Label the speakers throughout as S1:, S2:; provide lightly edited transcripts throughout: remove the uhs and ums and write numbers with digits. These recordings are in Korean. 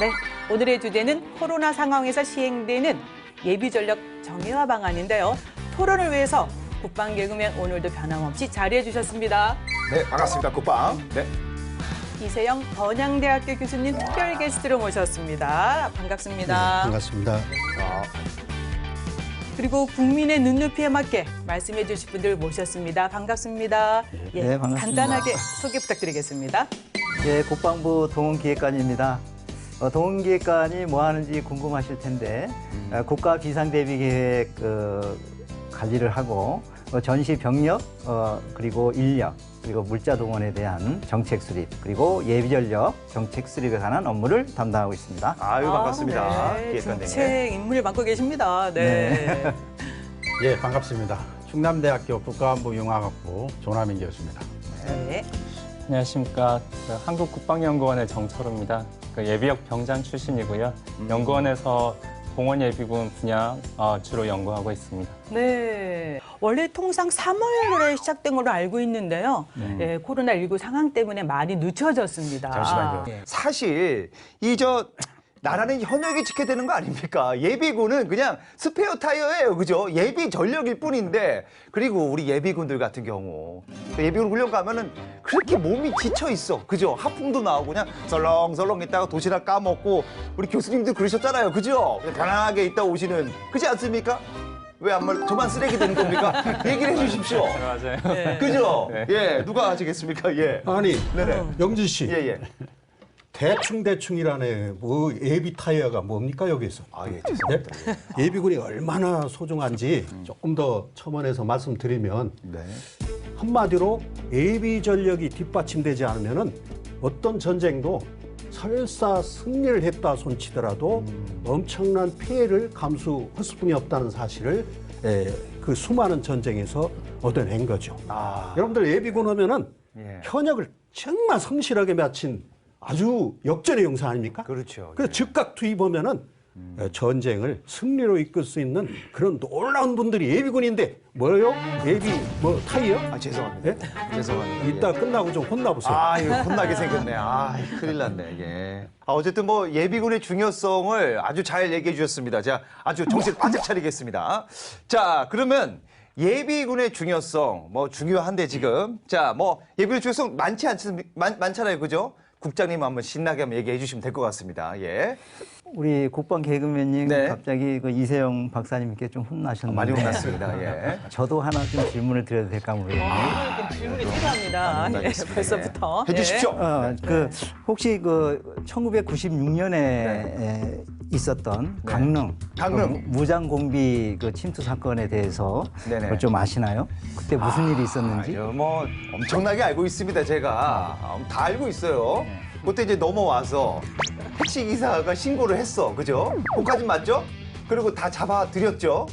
S1: 네, 오늘의 주제는 코로나 상황에서 시행되는 예비전력 정예화 방안인데요. 토론을 위해서 국방 개그맨 오늘도 변함없이 자리해 주셨습니다.
S2: 네, 반갑습니다. 국방. 네.
S1: 이세영 번양대학교 교수님 특별 게스트로 모셨습니다. 반갑습니다.
S3: 네, 반갑습니다.
S1: 그리고 국민의 눈높이에 맞게 말씀해 주실 분들 모셨습니다. 반갑습니다. 예,
S3: 네, 반갑습니다.
S1: 간단하게 소개 부탁드리겠습니다.
S3: 예, 국방부 동원기획관입니다. 동원기획관이 뭐 하는지 궁금하실 텐데 국가 비상대비계획 관리를 하고 전시 병력 그리고 인력 그리고 물자 동원에 대한 정책 수립 그리고 예비전력 정책 수립에 관한 업무를 담당하고 있습니다.
S2: 아유, 반갑습니다.
S1: 네,
S2: 기획관님.
S1: 정책 인물을 맡고 계십니다. 네.
S4: 예, 반갑습니다. 충남대학교 국가안보 융합학부 조남인 교수입니다.
S1: 네.
S5: 안녕하십니까. 한국국방연구원의 정철우입니다. 예비역 병장 출신이고요. 연구원에서 공원예비군 분야 주로 연구하고 있습니다.
S1: 네. 원래 통상 3월에 시작된 걸로 알고 있는데요. 예, 코로나19 상황 때문에 많이 늦춰졌습니다.
S2: 잠시만요.
S1: 예.
S2: 사실 나라는 현역이 지켜야 되는 거 아닙니까? 예비군은 그냥 스페어 타이어예요, 그죠? 예비 전력일 뿐인데, 그리고 우리 예비군들 같은 경우 예비군 훈련 가면은 그렇게 몸이 지쳐 있어, 그죠? 하품도 나오고 그냥 설렁설렁 있다가 도시락 까먹고 우리 교수님도 그러셨잖아요, 그죠? 그냥 편안하게 있다 오시는, 그렇지 않습니까? 왜 안 말? 저만 쓰레기 되는 겁니까? 얘기를 해주십시오.
S5: 맞아요.
S1: 네.
S2: 그죠?
S5: 네.
S2: 예, 누가 하시겠습니까? 예.
S6: 아니,
S2: 네네.
S6: 영진 씨,
S2: 예, 예.
S6: 대충이라네. 뭐 예비 타이어가 뭡니까 여기서?
S2: 아, 예, 죄송합니다.
S6: 네? 예비군이 얼마나 소중한지 조금 더 첨언해서 말씀드리면
S2: 네.
S6: 한마디로 예비 전력이 뒷받침되지 않으면은 어떤 전쟁도 설사 승리를 했다 손치더라도 엄청난 피해를 감수할 수뿐이 없다는 사실을 그 수많은 전쟁에서 얻어낸 거죠. 여러분들 예비군 하면은
S2: 예.
S6: 현역을 정말 성실하게 마친 아주 역전의 용사 아닙니까?
S2: 그렇죠.
S6: 그래서 즉각 투입하면은 전쟁을 승리로 이끌 수 있는 그런 놀라운 분들이 예비군인데 뭐예요? 예비 뭐 타이어?
S2: 아, 죄송합니다.
S6: 예?
S2: 죄송합니다.
S6: 이따 끝나고 좀 혼나보세요.
S2: 아, 이거 혼나게 생겼네. 아, 큰일 났네, 이게. 어쨌든 뭐 예비군의 중요성을 아주 잘 얘기해 주셨습니다. 자, 아주 정신 바짝 차리겠습니다. 자, 그러면 예비군의 중요성, 뭐 중요한데 지금. 자, 뭐 예비군의 중요성 많잖아요, 그죠? 국장님 한번 신나게 한번 얘기해 주시면 될 것 같습니다. 예.
S3: 우리 국방 개그맨님
S2: 네.
S3: 갑자기 그 이세영 박사님께 좀 혼나셨는데
S2: 많이 혼났습니다. 예.
S3: 저도 하나 좀 질문을 드려도 될까 모르겠네요.
S1: 질문이 필요합니다. 예,
S2: 알겠습니다.
S1: 벌써부터.
S2: 해 주십시오.
S3: 혹시 그 1996년에 있었던 강릉 그 무장 공비 그 침투 사건에 대해서
S2: 네네.
S3: 그걸 좀 아시나요? 그때 무슨 일이 있었는지?
S2: 뭐 엄청나게 알고 있습니다. 제가 다 알고 있어요. 그때 이제 넘어와서 택시 기사가 신고를 했어, 그죠? 그까진 맞죠? 그리고 다 잡아들였죠.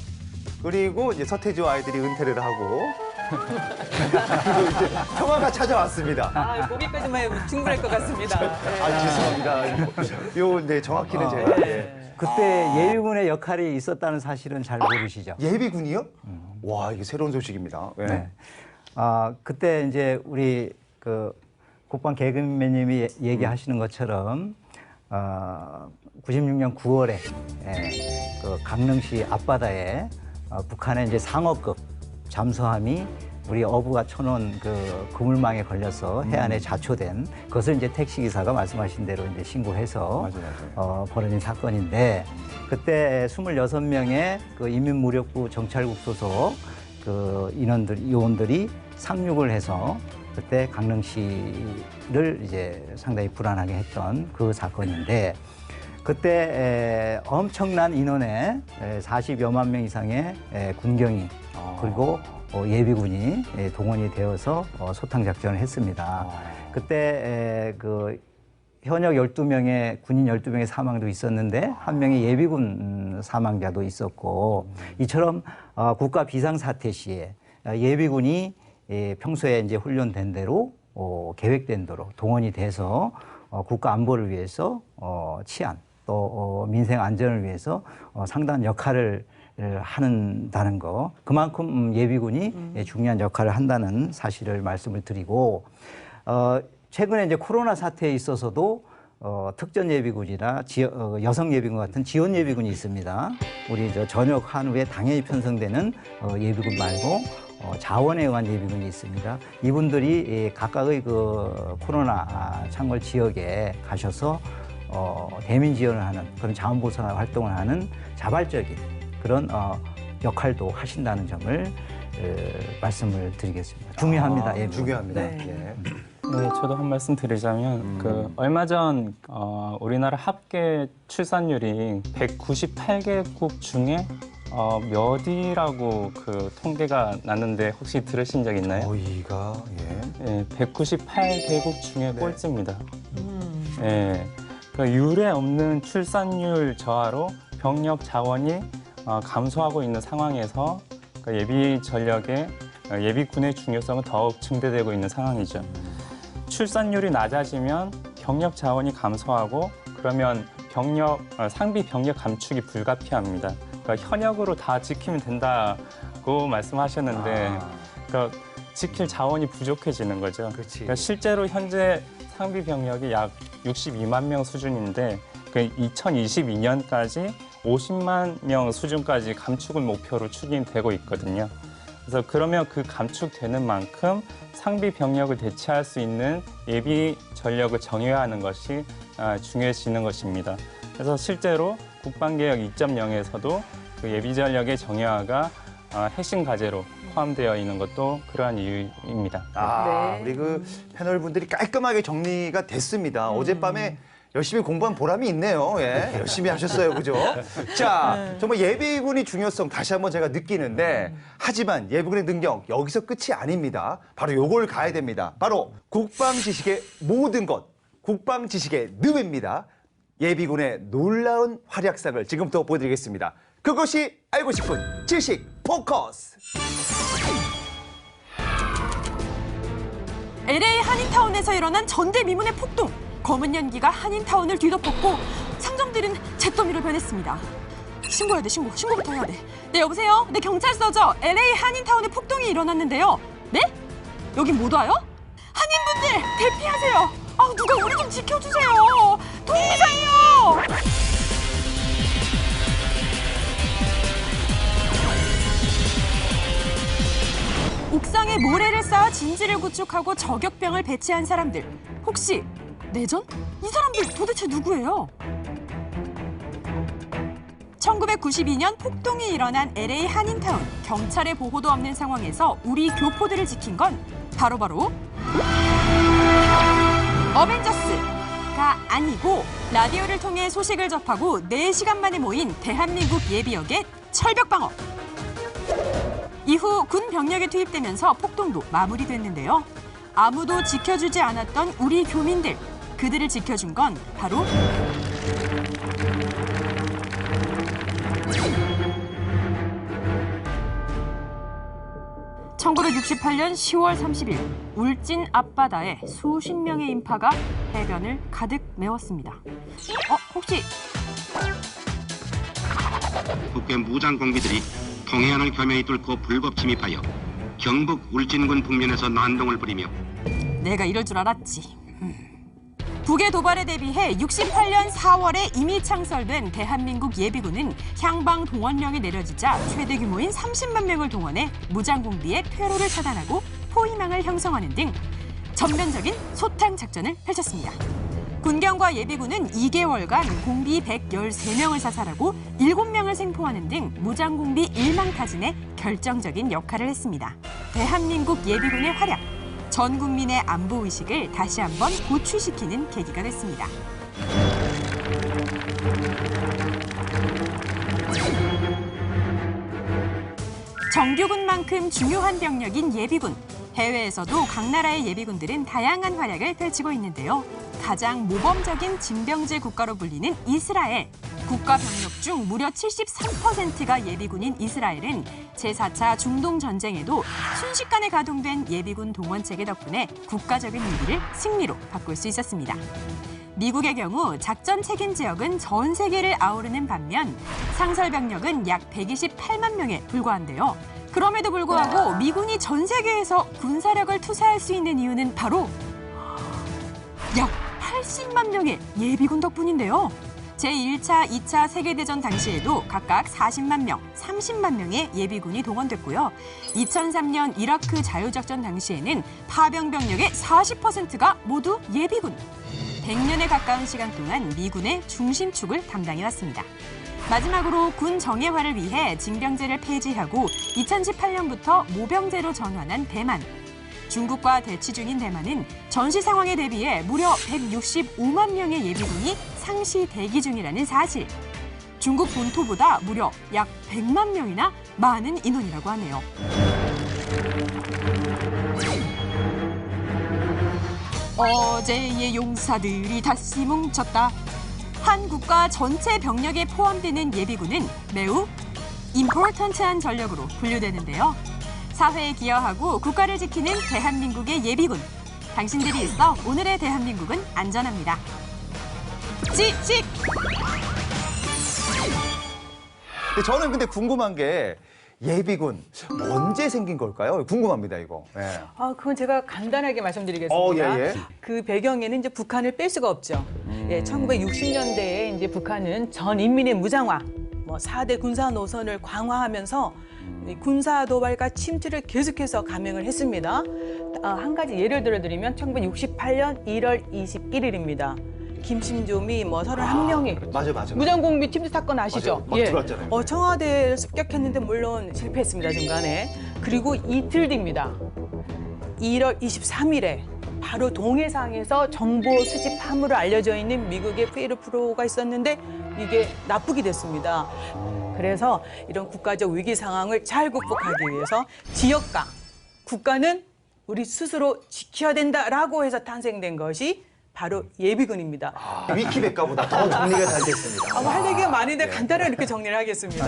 S2: 그리고 이제 서태지와 아이들이 은퇴를 하고 그리고 이제 평화가 찾아왔습니다.
S1: 아, 거기까지만 해도 충분할 것 같습니다. 예.
S2: 아, 죄송합니다. 네, 정확히는 제가. 예.
S3: 그때 예비군의 역할이 있었다는 사실은 잘 모르시죠?
S2: 예비군이요? 와, 이게 새로운 소식입니다. 예.
S3: 네. 그때 이제 우리 그 국방 개그맨님이 얘기하시는 것처럼 96년 9월에 그 강릉시 앞바다에 북한의 이제 상어급 잠수함이 우리 어부가 쳐놓은 그 그물망에 걸려서 해안에 자초된 그것을 이제 택시 기사가 말씀하신 대로 이제 신고해서 벌어진 사건인데 그때 26명의 그 인민무력부 정찰국 소속 그 요원들이 상륙을 해서 그때 강릉시를 이제 상당히 불안하게 했던 그 사건인데 그때 엄청난 인원의 40여만 명 이상의 군경이 그리고 예비군이 동원이 되어서 소탕 작전을 했습니다. 그때 그 현역 12명의 군인 12명의 사망도 있었는데 한 명의 예비군 사망자도 있었고 이처럼 국가 비상사태 시에 예비군이 평소에 이제 훈련된 대로 계획된 대로 동원이 돼서 국가 안보를 위해서 치안 또 민생 안전을 위해서 상당한 역할을 한다는 거 그만큼 예비군이 중요한 역할을 한다는 사실을 말씀을 드리고 최근에 이제 코로나 사태에 있어서도 특전 예비군이나 여성 예비군 같은 지원 예비군이 있습니다. 우리 전역한 후에 당연히 편성되는 예비군 말고 자원에 의한 예비군이 있습니다. 이분들이 각각의 그 코로나 창궐 지역에 가셔서 대민 지원을 하는 그런 자원보상 활동을 하는 자발적인 그런 역할도 하신다는 점을 말씀을 드리겠습니다. 중요합니다. 예비군.
S2: 중요합니다.
S1: 네.
S2: 예.
S5: 네, 저도 한 말씀 드리자면 그 얼마 전 우리나라 합계 출산율이 198개국 중에 몇이라고 그 통계가 났는데 혹시 들으신 적 있나요?
S2: 어이가 예.
S5: 198개국 중에
S2: 네.
S5: 꼴찌입니다. 그 유례 없는 출산율 저하로 병력 자원이 감소하고 있는 상황에서 그 예비 전력의 예비군의 중요성은 더욱 증대되고 있는 상황이죠. 출산율이 낮아지면 병력 자원이 감소하고 그러면 상비 병력 감축이 불가피합니다. 그러니까 현역으로 다 지키면 된다고 말씀하셨는데 그러니까 지킬 자원이 부족해지는 거죠.
S2: 그렇지.
S5: 그러니까 실제로 현재 상비 병력이 약 62만 명 수준인데 2022년까지 50만 명 수준까지 감축을 목표로 추진되고 있거든요. 그래서 그러면 그 감축되는 만큼 상비 병력을 대체할 수 있는 예비 전력을 정예화하는 것이 중요해지는 것입니다. 그래서 실제로 국방개혁 2.0에서도 그 예비 전력의 정예화가 핵심 과제로 포함되어 있는 것도 그러한 이유입니다.
S1: 네.
S2: 우리 그 패널 분들이 깔끔하게 정리가 됐습니다. 어젯밤에 열심히 공부한 보람이 있네요. 예, 열심히 하셨어요, 그죠? 자, 정말 예비군의 중요성 다시 한번 제가 느끼는데 하지만 예비군의 능력 여기서 끝이 아닙니다. 바로 요걸 가야 됩니다. 바로 국방 지식의 모든 것, 국방 지식의 늪입니다. 예비군의 놀라운 활약상을 지금부터 보여드리겠습니다. 그것이 알고 싶은 지식 포커스.
S7: LA 한인타운에서 일어난 전대미문의 폭동. 검은 연기가 한인타운을 뒤덮었고 상점들은 잿더미로 변했습니다. 신고해야 돼, 신고부터 해야 돼. 네, 여보세요? 네, 경찰서죠. LA 한인타운에 폭동이 일어났는데요. 네? 여긴 못 와요? 한인분들 대피하세요. 아, 누가 우리 좀 지켜주세요. 도움이상이요. 옥상에 모래를 쌓아 진지를 구축하고 저격병을 배치한 사람들. 혹시 내전? 이 사람들 도대체 누구예요? 1992년 폭동이 일어난 LA 한인타운. 경찰의 보고도 없는 상황에서 우리 교포들을 지킨 건 바로 어벤져스가 아니고 라디오를 통해 소식을 접하고 4시간 만에 모인 대한민국 예비역의 철벽방어. 이후 군 병력이 투입되면서 폭동도 마무리됐는데요. 아무도 지켜주지 않았던 우리 교민들. 그들을 지켜준 건 바로 (1968년 10월 30일) 울진 앞바다에 수십 명의 인파가 해변을 가득 메웠습니다. 혹시
S8: 국외 무장 공비들이 동해안을 겸연히 뚫고 불법 침입하여 경북 울진군 북면에서 난동을 부리며
S7: 내가 이럴 줄 알았지. 북의 도발에 대비해 68년 4월에 이미 창설된 대한민국 예비군은 향방 동원령이 내려지자 최대 규모인 30만 명을 동원해 무장공비의 퇴로를 차단하고 포위망을 형성하는 등 전면적인 소탕 작전을 펼쳤습니다. 군경과 예비군은 2개월간 공비 113명을 사살하고 7명을 생포하는 등 무장공비 일망타진에 결정적인 역할을 했습니다. 대한민국 예비군의 활약, 전 국민의 안보의식을 다시 한번 고취시키는 계기가 됐습니다. 정규군만큼 중요한 병력인 예비군. 해외에서도 각 나라의 예비군들은 다양한 활약을 펼치고 있는데요. 가장 모범적인 징병제 국가로 불리는 이스라엘. 국가 병력 중 무려 73%가 예비군인 이스라엘은 제4차 중동 전쟁에도 순식간에 가동된 예비군 동원 체계 덕분에 국가적인 위기를 승리로 바꿀 수 있었습니다. 미국의 경우 작전 책임 지역은 전 세계를 아우르는 반면 상설 병력은 약 128만 명에 불과한데요. 그럼에도 불구하고 미군이 전 세계에서 군사력을 투사할 수 있는 이유는 바로 약 80만 명의 예비군 덕분인데요. 제1차, 2차 세계대전 당시에도 각각 40만 명, 30만 명의 예비군이 동원됐고요. 2003년 이라크 자유작전 당시에는 파병 병력의 40%가 모두 예비군. 100년에 가까운 시간 동안 미군의 중심축을 담당해왔습니다. 마지막으로 군 정예화를 위해 징병제를 폐지하고 2018년부터 모병제로 전환한 대만. 중국과 대치 중인 대만은 전시 상황에 대비해 무려 165만 명의 예비군이 상시 대기 중이라는 사실. 중국 본토보다 무려 약 100만 명이나 많은 인원이라고 하네요. 어제의 용사들이 다시 뭉쳤다. 한 국가 전체 병력에 포함되는 예비군은 매우 임포턴트한 전력으로 분류되는데요. 사회에 기여하고 국가를 지키는 대한민국의 예비군. 당신들이 있어 오늘의 대한민국은 안전합니다. 찍찍!
S2: 저는 근데 궁금한 게 예비군 언제 생긴 걸까요? 궁금합니다, 이거. 예.
S1: 그건 제가 간단하게 말씀드리겠습니다.
S2: 예.
S1: 그 배경에는 이제 북한을 뺄 수가 없죠. 예, 1960년대에 이제 북한은 전 인민의 무장화, 4대 군사 노선을 강화하면서 이 군사 도발과 침투를 계속해서 감행을 했습니다. 한 가지 예를 들어드리면 1968년 1월 21일입니다. 김신조미 31명이
S2: 맞아.
S1: 무장공비 침투 사건 아시죠?
S2: 맞아요. 막 들어왔잖아요.
S1: 청와대를 습격했는데 물론 실패했습니다, 중간에. 그리고 이틀 뒤입니다. 1월 23일에 바로 동해상에서 정보 수집 함으로 알려져 있는 미국의 피에르 프로가 있었는데 이게 납북이 됐습니다. 그래서 이런 국가적 위기 상황을 잘 극복하기 위해서 지역과 국가는 우리 스스로 지켜야 된다라고 해서 탄생된 것이 바로 예비군입니다.
S2: 위키백과보다 더 정리가 잘 됐습니다.
S1: 할 얘기가 많은데 간단하게 이렇게 정리를 하겠습니다.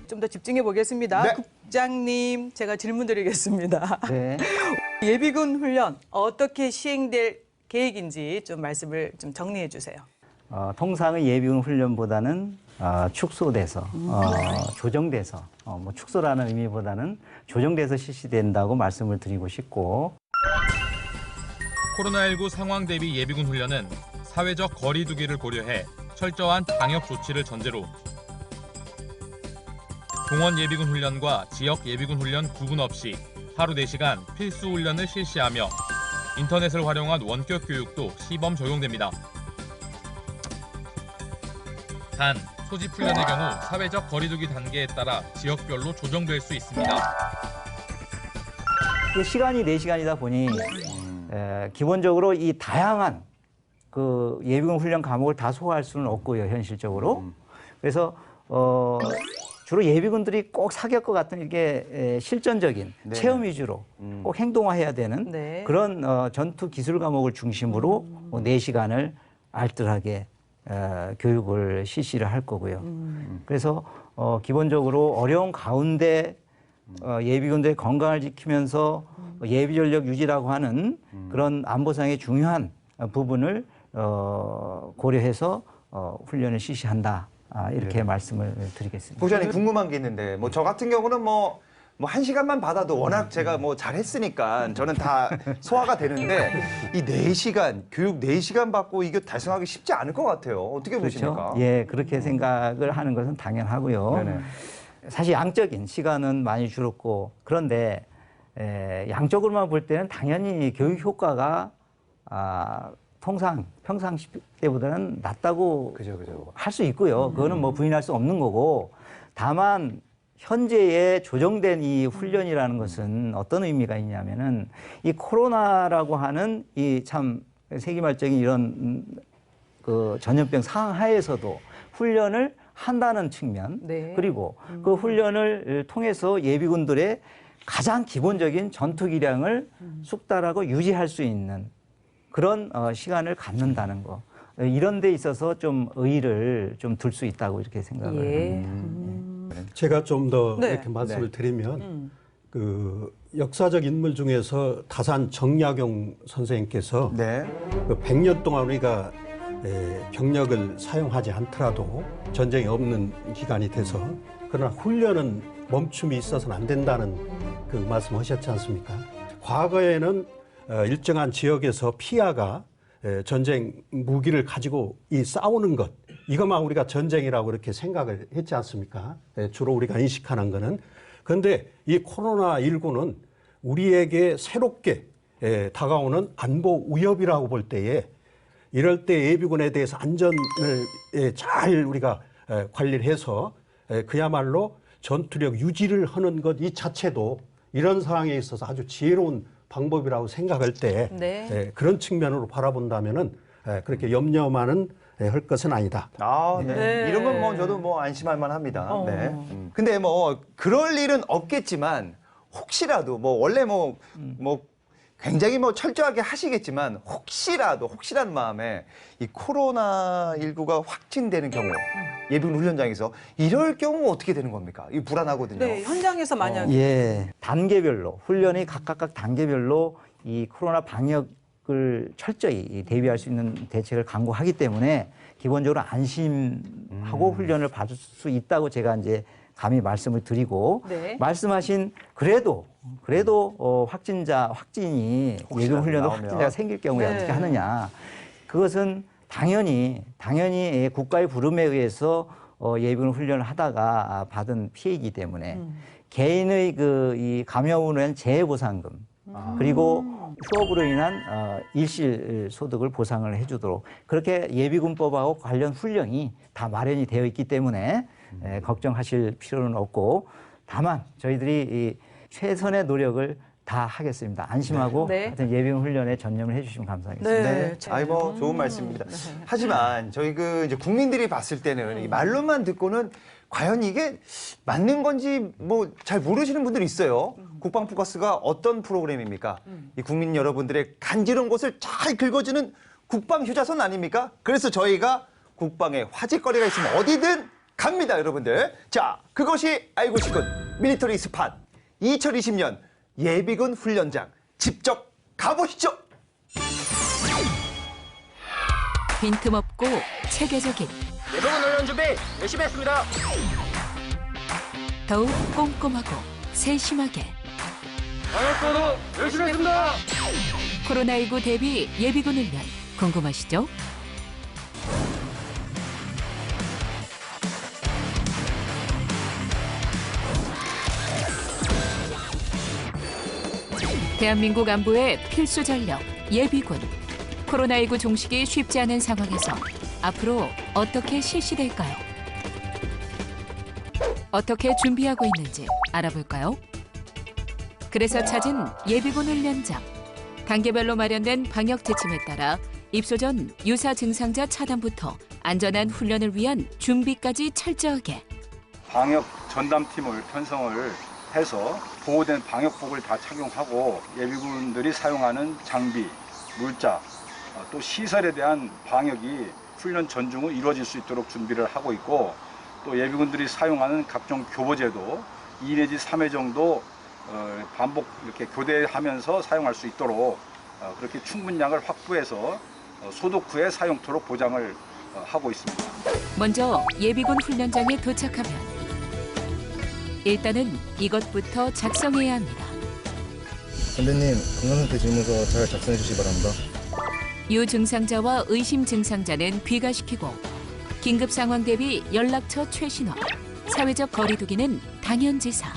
S1: 좀 더 집중해 보겠습니다.
S2: 네.
S1: 국장님, 제가 질문 드리겠습니다.
S3: 네.
S1: 예비군 훈련 어떻게 시행될 계획인지 좀 말씀을 좀 정리해 주세요.
S3: 통상의 예비군 훈련보다는 축소돼서 조정돼서 축소라는 의미보다는 조정돼서 실시된다고 말씀을 드리고 싶고
S9: 코로나19 상황 대비 예비군 훈련은 사회적 거리 두기를 고려해 철저한 방역 조치를 전제로 공원 예비군 훈련과 지역 예비군 훈련 구분 없이 하루 4시간 필수 훈련을 실시하며 인터넷을 활용한 원격 교육도 시범 적용됩니다. 단, 소집 훈련의 경우 사회적 거리두기 단계에 따라 지역별로 조정될 수 있습니다.
S3: 시간이 4시간이다 보니 기본적으로 이 다양한 그 예비군 훈련 과목을 다 소화할 수는 없고요, 현실적으로. 그래서 주로 예비군들이 꼭 사격과 같은 이게 실전적인 체험 위주로 꼭 행동화해야 되는 그런 전투 기술 과목을 중심으로 4시간을 알뜰하게 교육을 실시를 할 거고요. 그래서 기본적으로 어려운 가운데 예비군들의 건강을 지키면서 예비 전력 유지라고 하는 그런 안보상의 중요한 부분을 고려해서 훈련을 실시한다. 이렇게 말씀을 드리겠습니다.
S2: 부장님 궁금한 게 있는데 저 같은 경우는 1시간만 받아도 워낙 제가 잘했으니까 저는 다 소화가 되는데 이 4시간, 교육 4시간 받고 이거 달성하기 쉽지 않을 것 같아요. 어떻게 보십니까?
S3: 그렇죠? 예, 그렇게 생각을 하는 것은 당연하고요.
S2: 네네.
S3: 사실 양적인 시간은 많이 줄었고 그런데 양적으로만 볼 때는 당연히 교육 효과가 평상시 때보다는 낮다고 할 수 있고요. 그거는 부인할 수 없는 거고 다만 현재의 조정된 이 훈련이라는 것은 어떤 의미가 있냐면은 이 코로나라고 하는 이 참 세기말적인 이런 그 전염병 상황 하에서도 훈련을 한다는 측면 그리고 그 훈련을 통해서 예비군들의 가장 기본적인 전투 기량을 숙달하고 유지할 수 있는 그런 시간을 갖는다는 거. 이런 데 있어서 좀 의의를 좀 둘 수 있다고 이렇게 생각을 합니다.
S6: 제가 좀 더 이렇게 말씀을 드리면 그 역사적 인물 중에서 다산 정약용 선생님께서 그 100년 동안 우리가 병력을 사용하지 않더라도 전쟁이 없는 기간이 돼서 그러나 훈련은 멈춤이 있어서는 안 된다는 그 말씀하셨지 않습니까? 과거에는 일정한 지역에서 피하가 전쟁 무기를 가지고 싸우는 것, 이것만 우리가 전쟁이라고 이렇게 생각을 했지 않습니까? 주로 우리가 인식하는 거는. 그런데 이 코로나19는 우리에게 새롭게 다가오는 안보 위협이라고 볼 때에, 이럴 때 예비군에 대해서 안전을 잘 우리가 관리를 해서 그야말로 전투력 유지를 하는 것 이 자체도 이런 상황에 있어서 아주 지혜로운 방법이라고 생각할 때
S1: 네.
S6: 그런 측면으로 바라본다면은 그렇게 염려만은 할 것은 아니다.
S2: 아, 네.
S1: 네.
S2: 이런 건 뭐 저도 뭐 안심할 만합니다. 네. 근데 뭐 그럴 일은 없겠지만 혹시라도 뭐 원래 뭐 굉장히 뭐 철저하게 하시겠지만 혹시라는 마음에 이 코로나19가 확진되는 경우 예비군 훈련장에서 이럴 경우 어떻게 되는 겁니까? 이 불안하거든요.
S1: 네, 현장에서 만약
S3: 예, 단계별로 훈련이 각각 단계별로 이 코로나 방역을 철저히 대비할 수 있는 대책을 강구하기 때문에 기본적으로 안심하고 훈련을 받을 수 있다고 제가 이제 감히 말씀을 드리고
S1: 네.
S3: 말씀하신 그래도 확진이 예비군 훈련도
S2: 나오면.
S3: 확진자가 생길 경우에
S1: 네.
S3: 어떻게 하느냐, 그것은 당연히 국가의 부름에 의해서 예비군 훈련을 하다가 받은 피해이기 때문에 개인의 이 감염으로 인한 재해보상금 그리고 휴업으로 인한 일실 소득을 보상을 해주도록 그렇게 예비군법하고 관련 훈령이 다 마련이 되어 있기 때문에 걱정하실 필요는 없고, 다만 저희들이 이 최선의 노력을 다 하겠습니다. 안심하고
S1: 네.
S3: 하여튼 예비군 훈련에 전념을 해주시면 감사하겠습니다.
S2: 네. 아이 뭐 좋은 말씀입니다. 하지만 저희 이제 국민들이 봤을 때는 이 말로만 듣고는 과연 이게 맞는 건지 뭐 잘 모르시는 분들이 있어요. 국방 포커스가 어떤 프로그램입니까? 이 국민 여러분들의 간지러운 곳을 잘 긁어주는 국방 휴자선 아닙니까? 그래서 저희가 국방에 화제거리가 있으면 어디든 갑니다, 여러분들. 자, 그것이 알고 싶은 밀리터리 스팟 2020년 예비군 훈련장 직접 가보시죠.
S7: 빈틈없고 체계적인
S10: 예비군 훈련 준비 열심히 했습니다.
S7: 더욱 꼼꼼하고 세심하게
S10: 방역도도 열심히 했습니다.
S7: 코로나19 대비 예비군 훈련 궁금하시죠? 대한민국 안보의 필수 전력 예비군. 코로나19 종식이 쉽지 않은 상황에서 앞으로 어떻게 실시될까요? 어떻게 준비하고 있는지 알아볼까요? 그래서 찾은 예비군 훈련장. 단계별로 마련된 방역 지침에 따라 입소 전 유사 증상자 차단부터 안전한 훈련을 위한 준비까지 철저하게.
S11: 방역 전담팀을 편성을 해서 보호된 방역복을 다 착용하고 예비군들이 사용하는 장비, 물자, 또 시설에 대한 방역이 훈련 전중 후 이루어질 수 있도록 준비를 하고 있고, 또 예비군들이 사용하는 각종 교보제도 2 내지 3회 정도 반복 이렇게 교대하면서 사용할 수 있도록 그렇게 충분량을 확보해서 소독 후에 사용토록 보장을 하고 있습니다.
S7: 먼저 예비군 훈련장에 도착하면 일단은 이것부터 작성해야 합니다.
S12: 선배님, 건강상태 질문서 잘 작성해 주시기 바랍니다.
S7: 유증상자와 의심 증상자는 귀가시키고 긴급 상황 대비 연락처 최신화, 사회적 거리 두기는 당연지사.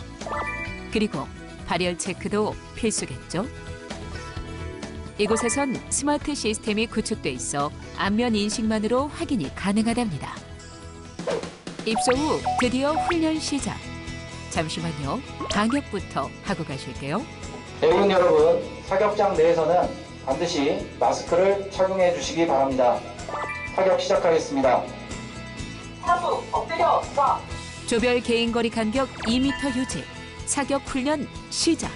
S7: 그리고 발열 체크도 필수겠죠. 이곳에선 스마트 시스템이 구축돼 있어 안면 인식만으로 확인이 가능하답니다. 입소 후 드디어 훈련 시작. 잠시만요. 방역부터 하고 가실게요.
S13: 예비군 여러분, 사격장 내에서는 반드시 마스크를 착용해 주시기 바랍니다. 사격 시작하겠습니다.
S7: 사수, 엎드려, 쏴. 조별 개인거리 간격 2m 유지. 사격 훈련 시작.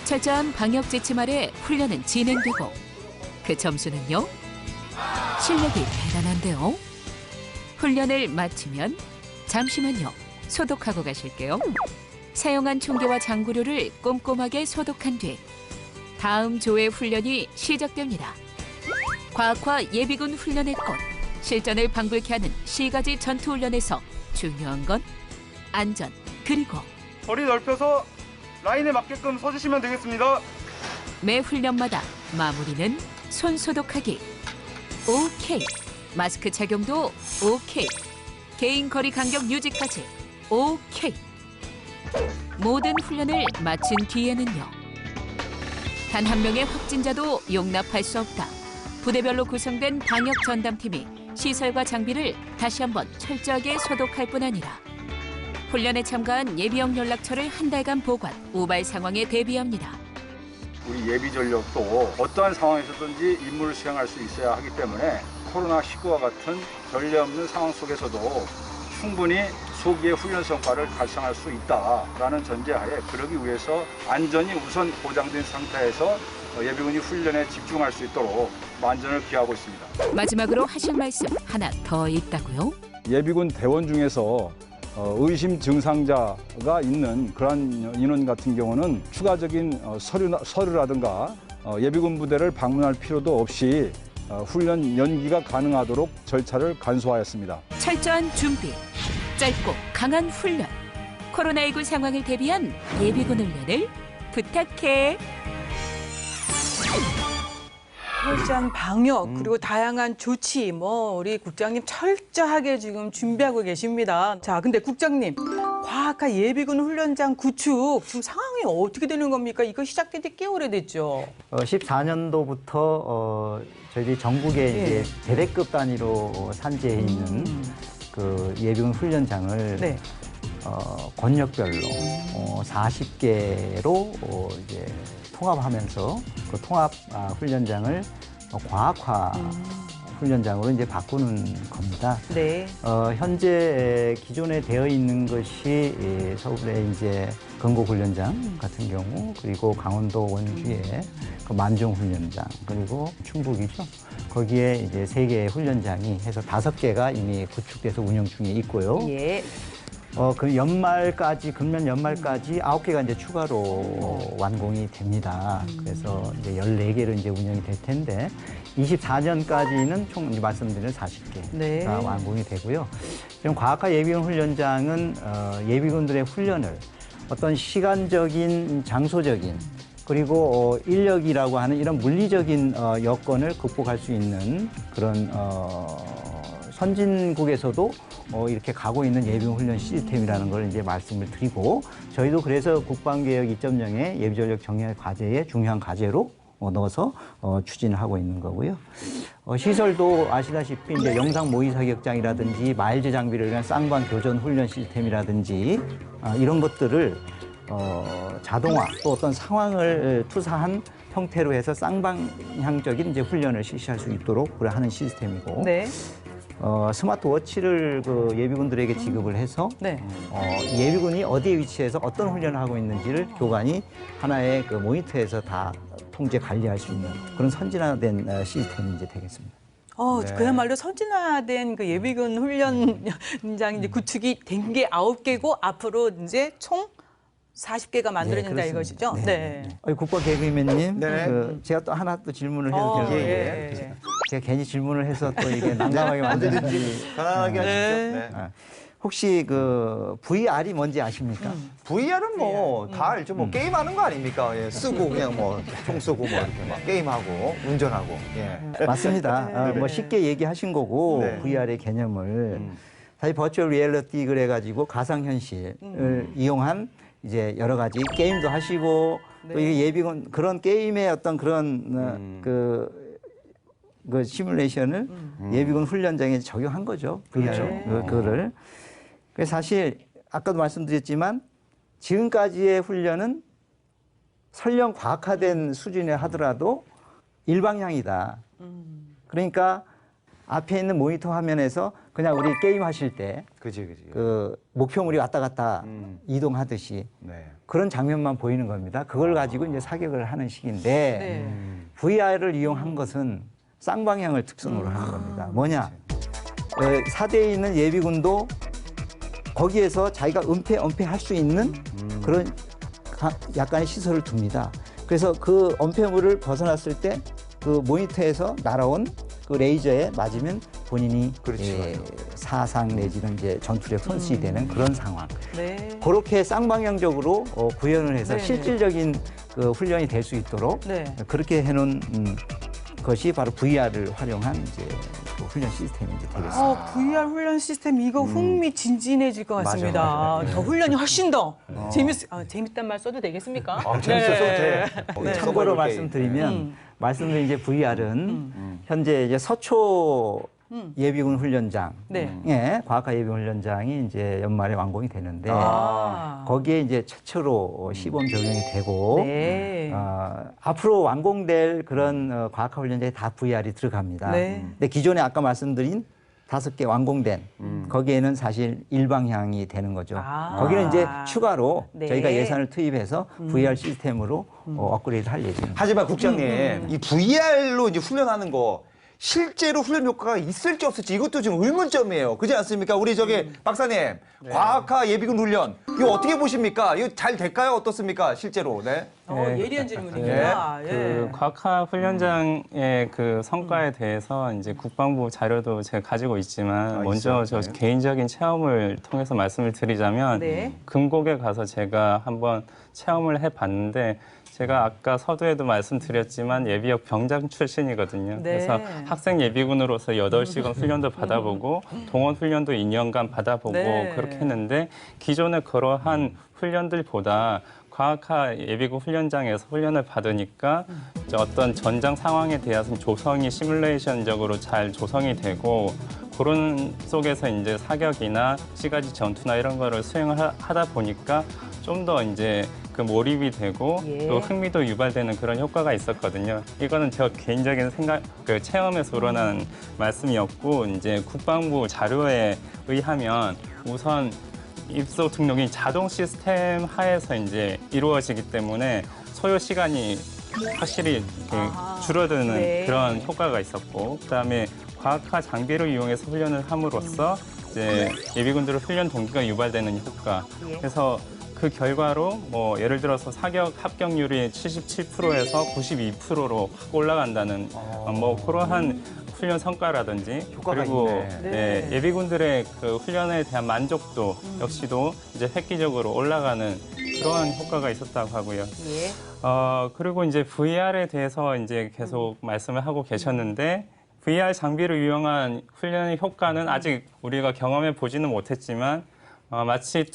S7: 철저한 방역 지침 아래 훈련은 진행되고 그 점수는요? 실력이 대단한데요. 훈련을 마치면 잠시만요. 소독하고 가실게요. 사용한 총기와 장구류를 꼼꼼하게 소독한 뒤 다음 조의 훈련이 시작됩니다. 과학화 예비군 훈련의 꽃. 실전을 방불케 하는 시가지 전투훈련에서 중요한 건 안전, 그리고
S11: 허리 넓혀서 라인에 맞게끔 서주시면 되겠습니다.
S7: 매 훈련마다 마무리는 손 소독하기. 오케이. 마스크 착용도 오케이. 개인 거리 간격 유지까지 오케이. 모든 훈련을 마친 뒤에는요. 단 한 명의 확진자도 용납할 수 없다. 부대별로 구성된 방역 전담팀이 시설과 장비를 다시 한번 철저하게 소독할 뿐 아니라 훈련에 참가한 예비역 연락처를 한 달간 보관, 우발 상황에 대비합니다.
S11: 우리 예비 전력도 어떠한 상황에서든지 임무를 수행할 수 있어야 하기 때문에 코로나19와 같은 전례 없는 상황 속에서도 충분히 소기의 훈련 성과를 달성할 수 있다라는 전제하에 그러기 위해서 안전이 우선 보장된 상태에서 예비군이 훈련에 집중할 수 있도록 만전을 기하고 있습니다.
S7: 마지막으로 하실 말씀 하나 더 있다고요?
S11: 예비군 대원 중에서 의심 증상자가 있는 그러한 인원 같은 경우는 추가적인 서류라든가 예비군 부대를 방문할 필요도 없이 훈련 연기가 가능하도록 절차를 간소화했습니다.
S7: 철저한 준비, 짧고 강한 훈련. 코로나19 상황을 대비한 예비군 훈련을 부탁해.
S1: 철저한 방역 그리고 다양한 조치 우리 국장님 철저하게 지금 준비하고 계십니다. 자, 근데 국장님 과학화 예비군 훈련장 구축 지금 상황이 어떻게 되는 겁니까? 이거 시작된 지 꽤 오래됐죠.
S3: 14년도부터 저희들이 전국에 이제 대대급 단위로 산재해 있는 그 예비군 훈련장을 권역별로 40개로 이제 통합하면서 그 통합 훈련장을 과학화 훈련장으로 이제 바꾸는 겁니다.
S1: 네.
S3: 현재 기존에 되어 있는 것이 서울의 이제 건국훈련장 같은 경우, 그리고 강원도 원주의 그 만종훈련장, 그리고 충북이죠. 거기에 이제 3개의 훈련장이 해서 5개가 이미 구축돼서 운영 중에 있고요.
S1: 예.
S3: 그 연말까지, 금년 연말까지 9개가 이제 추가로 완공이 됩니다. 그래서 이제 14개로 이제 운영이 될 텐데, 24년까지는 총 이제 말씀드린 40개가 완공이 되고요. 지금 과학화 예비군 훈련장은 예비군들의 훈련을 어떤 시간적인, 장소적인, 그리고 인력이라고 하는 이런 물리적인 여건을 극복할 수 있는 그런 선진국에서도 이렇게 가고 있는 예비군 훈련 시스템이라는 걸 이제 말씀을 드리고, 저희도 그래서 국방개혁 2.0의 예비전력 정예 과제의 중요한 과제로 넣어서 추진을 하고 있는 거고요. 시설도 아시다시피 이제 영상 모의 사격장이라든지 마일즈 장비를 위한 쌍방 교전 훈련 시스템이라든지 이런 것들을 자동화, 또 어떤 상황을 투사한 형태로 해서 쌍방향적인 이제 훈련을 실시할 수 있도록 하는 시스템이고, 스마트워치를 그 예비군들에게 지급을 해서 예비군이 어디에 위치해서 어떤 훈련을 하고 있는지를 교관이 하나의 그 모니터에서 다 통제 관리할 수 있는 그런 선진화된 시스템이 이제 되겠습니다.
S1: 그야말로 선진화된 그 예비군 훈련장 이제 구축이 된 게 9개고 앞으로 이제 총 40개가 만들어진다 이것이죠.
S3: 국방개혁위원님, 제가 또 하나 또 질문을 해도 되나요? 제가 괜히 질문을 해서 또 이게 난감하게 만드는지
S2: 편안하게 하십시오.
S3: 혹시 그 VR이 뭔지 아십니까?
S2: VR은 다 알죠. 게임하는 거 아닙니까? 쓰고 그냥 총 쏘고 이렇게 막 게임하고 운전하고.
S3: 맞습니다. 쉽게 얘기하신 거고, VR의 개념을 사실 버추얼 리얼리티 그래가지고 가상현실을 이용한 이제 여러 가지 게임도 하시고, 또 이게 예비군 그런 게임의 어떤 그런 그 시뮬레이션을 예비군 훈련장에 적용한 거죠.
S2: 그렇죠.
S3: 그거를. 그래서 사실 아까도 말씀드렸지만 지금까지의 훈련은 설령 과학화된 수준에 하더라도 일방향이다. 그러니까 앞에 있는 모니터 화면에서 그냥 우리 게임 하실 때 그 목표물이 왔다 갔다 이동하듯이 그런 장면만 보이는 겁니다. 그걸 가지고 이제 사격을 하는 식인데 VR을 이용한 것은 쌍방향을 특성으로 하는 겁니다. 뭐냐? 사대에 있는 예비군도 거기에서 자기가 은폐할 수 있는 그런 약간의 시설을 둡니다. 그래서 그 은폐물을 벗어났을 때 그 모니터에서 날아온 그 레이저에 맞으면 본인이
S2: 그렇죠.
S3: 사상 내지는 이제 전투력 손실이 되는 그런 상황.
S1: 네.
S3: 그렇게 쌍방향적으로 구현을 해서
S1: 네네.
S3: 실질적인 그 훈련이 될 수 있도록
S1: 네.
S3: 그렇게 해놓은 것이 바로 VR을 활용한 이제 그 훈련 시스템이 이제 되겠습니다.
S1: VR 훈련 시스템 이거 흥미진진해질 것 같습니다.
S3: 맞아요.
S1: 더 훈련이 훨씬 더 재밌단 말 써도 되겠습니까?
S2: 재밌어서
S1: 네.
S3: 참고로 말씀드리면 말씀드린 이제 VR은 현재 이제 서초 예비군 훈련장,
S1: 네.
S3: 예, 과학화 예비군 훈련장이 이제 연말에 완공이 되는데
S1: 아.
S3: 거기에 이제 최초로 시범 적용이 되고
S1: 네.
S3: 앞으로 완공될 그런 과학화 훈련장에 다 VR이 들어갑니다.
S1: 네.
S3: 근데 기존에 아까 말씀드린 5개 완공된 거기에는 사실 일방향이 되는 거죠. 거기는 이제 추가로
S1: 네.
S3: 저희가 예산을 투입해서 VR 시스템으로 업그레이드 할 예정입니다.
S2: 하지만 국장님, 이 VR로 이제 훈련하는 거 실제로 훈련 효과가 있을지 없을지 이것도 좀 의문점이에요. 그렇지 않습니까? 우리 저기 박사님, 과학화 예비군 훈련 이거 어떻게 보십니까? 이거 잘 될까요? 어떻습니까? 실제로. 네.
S1: 예리한 질문입니다.
S5: 그 과학화 훈련장의 그 성과에 대해서 이제 국방부 자료도 제가 가지고 있지만 먼저 저 개인적인 체험을 통해서 말씀을 드리자면
S1: 네.
S5: 금곡에 가서 제가 한번 체험을 해봤는데 제가 아까 서두에도 말씀드렸지만 예비역 병장 출신이거든요.
S1: 네.
S5: 그래서 학생 예비군으로서 8시간 훈련도 받아보고 동원 훈련도 2년간 받아보고
S1: 네.
S5: 그렇게 했는데 기존의 그러한 훈련들보다 과학화 예비군 훈련장에서 훈련을 받으니까 이제 어떤 전장 상황에 대해서 조성이 시뮬레이션적으로 잘 조성이 되고 그런 속에서 이제 사격이나 시가지 전투나 이런 거를 수행을 하다 보니까 좀 더 이제 그 몰입이 되고 또 흥미도 유발되는 그런 효과가 있었거든요. 이거는 저 개인적인 생각, 그 체험에서 우러난 말씀이었고 이제 국방부 자료에 의하면 우선 입소 등록이 자동 시스템 하에서 이제 이루어지기 때문에 소요 시간이 확실히 줄어드는
S1: 네.
S5: 그런 효과가 있었고 그다음에 과학화 장비를 이용해서 훈련을 함으로써 이제 예비군들의 훈련 동기가 유발되는 효과. 그래서 그 결과로 뭐 예를 들어서 사격 합격률이 77%에서 92%로 확 올라간다는 뭐 그러한 훈련 성과라든지 그리고
S1: 네.
S5: 예비군들의 그 훈련에 대한 만족도 역시도 이제 획기적으로 올라가는 그러한 효과가 있었다고 하고요. 그리고 이제 VR에 대해서 이제 계속 말씀을 하고 계셨는데 VR 장비를 이용한 훈련의 효과는 아직 우리가 경험해 보지는 못했지만 마치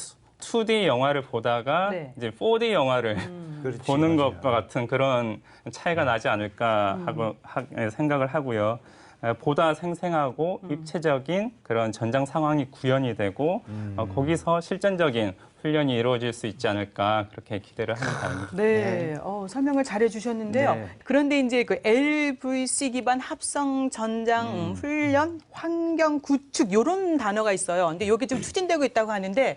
S5: 2D 영화를 보다가 이제 4D 영화를 보는 것과 같은 그런 차이가 나지 않을까 하고 생각을 하고요. 보다 생생하고 입체적인 그런 전장 상황이 구현이 되고 거기서 실전적인 훈련이 이루어질 수 있지 않을까 그렇게 기대를 하는 바입니다.
S1: 네, 설명을 잘해 주셨는데요.
S2: 네.
S1: 그런데 이제 그 LVC 기반 합성 전장 훈련 환경 구축 이런 단어가 있어요. 근데 이게 좀 추진되고 있다고 하는데